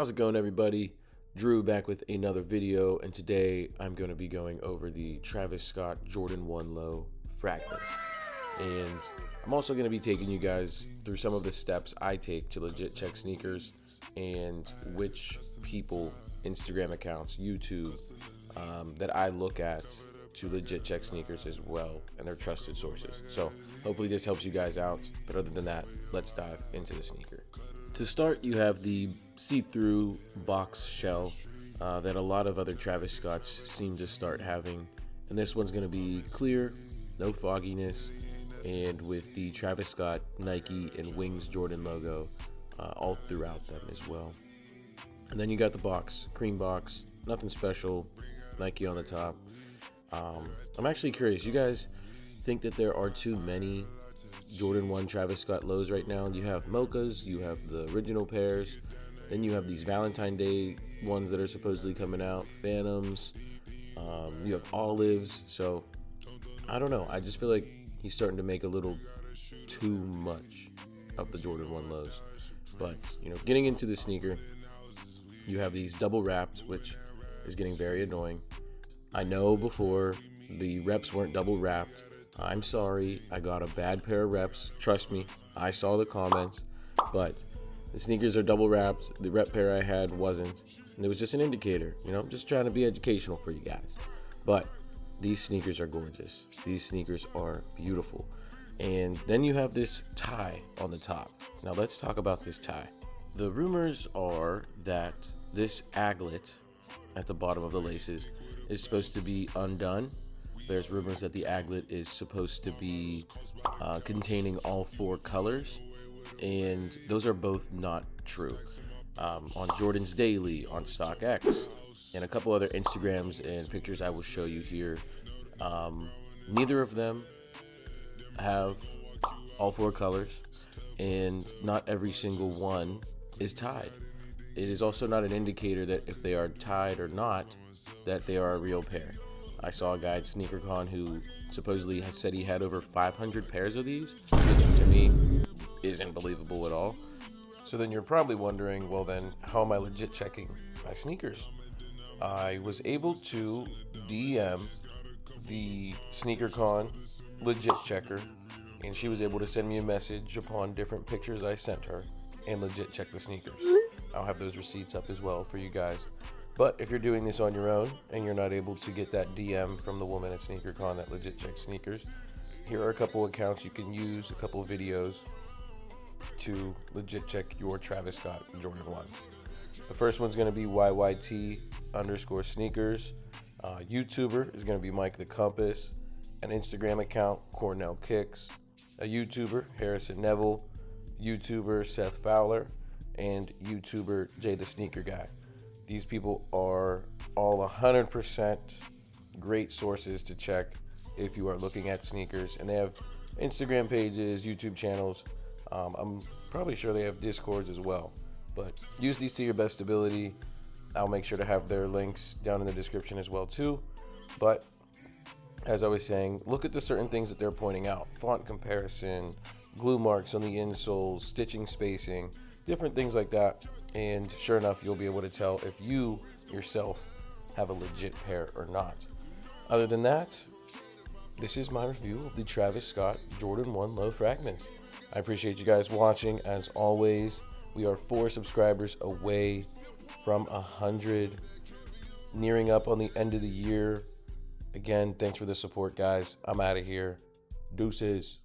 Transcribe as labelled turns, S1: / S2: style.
S1: How's it going, everybody? Drew back with another video, and today I'm going to be going over the Travis Scott Jordan 1 Low Fragment. And I'm also going to be taking you guys through some of the steps I take to legit check sneakers and which people, Instagram accounts, YouTube, that I look at to legit check sneakers as well, and they're trusted sources. So hopefully this helps you guys out, but other than that, let's dive into the sneaker. To start, you have the see-through box shell that a lot of other Travis Scotts seem to start having, and this one's going to be clear, no fogginess, and with the Travis Scott, Nike, and Wings Jordan logo all throughout them as well. And then you got the box, cream box, nothing special, Nike on the top. I'm actually curious, you guys think that there are too many Jordan 1 Travis Scott lows right now? You have mochas, you have the original pairs, then you have these Valentine Day ones that are supposedly coming out, phantoms, you have olives. So I don't know, I just feel like he's starting to make a little too much of the Jordan 1 lows. But getting into the sneaker, you have these double wrapped, which is getting very annoying. I know before the reps weren't double wrapped. I'm sorry, I got a bad pair of reps. Trust me, I saw the comments, but the sneakers are double wrapped. The rep pair I had wasn't. And it was just an indicator, just trying to be educational for you guys. But these sneakers are gorgeous. These sneakers are beautiful. And then you have this tie on the top. Now let's talk about this tie. The rumors are that this aglet at the bottom of the laces is supposed to be undone. There's rumors that the aglet is supposed to be containing all 4 colors, and those are both not true. On Jordan's Daily, on StockX, and a couple other Instagrams and pictures I will show you here, neither of them have all 4 colors, and not every single one is tied. It is also not an indicator that if they are tied or not, that they are a real pair. I saw a guy at SneakerCon who supposedly said he had over 500 pairs of these, which to me isn't believable at all. So then you're probably wondering, well then, how am I legit checking my sneakers? I was able to DM the SneakerCon legit checker, and she was able to send me a message upon different pictures I sent her and legit check the sneakers. I'll have those receipts up as well for you guys. But if you're doing this on your own and you're not able to get that DM from the woman at SneakerCon that legit checks sneakers, here are a couple accounts you can use, a couple of videos to legit check your Travis Scott Jordan 1. The first one's going to be YYT_sneakers. YouTuber is going to be Mike the Compass. An Instagram account, Cornell Kicks. A YouTuber, Harrison Neville. YouTuber, Seth Fowler. And YouTuber, Jay the Sneaker Guy. These people are all 100% great sources to check if you are looking at sneakers. And they have Instagram pages, YouTube channels. I'm probably sure they have Discords as well. But use these to your best ability. I'll make sure to have their links down in the description as well too. But as I was saying, look at the certain things that they're pointing out. Font comparison, glue marks on the insoles, stitching spacing, different things like that. And sure enough, you'll be able to tell if you yourself have a legit pair or not. Other than that, this is my review of the Travis Scott Jordan 1 Low Fragments. I appreciate you guys watching. As always, we are 4 subscribers away from 100, nearing up on the end of the year. Again, thanks for the support, guys. I'm out of here. Deuces.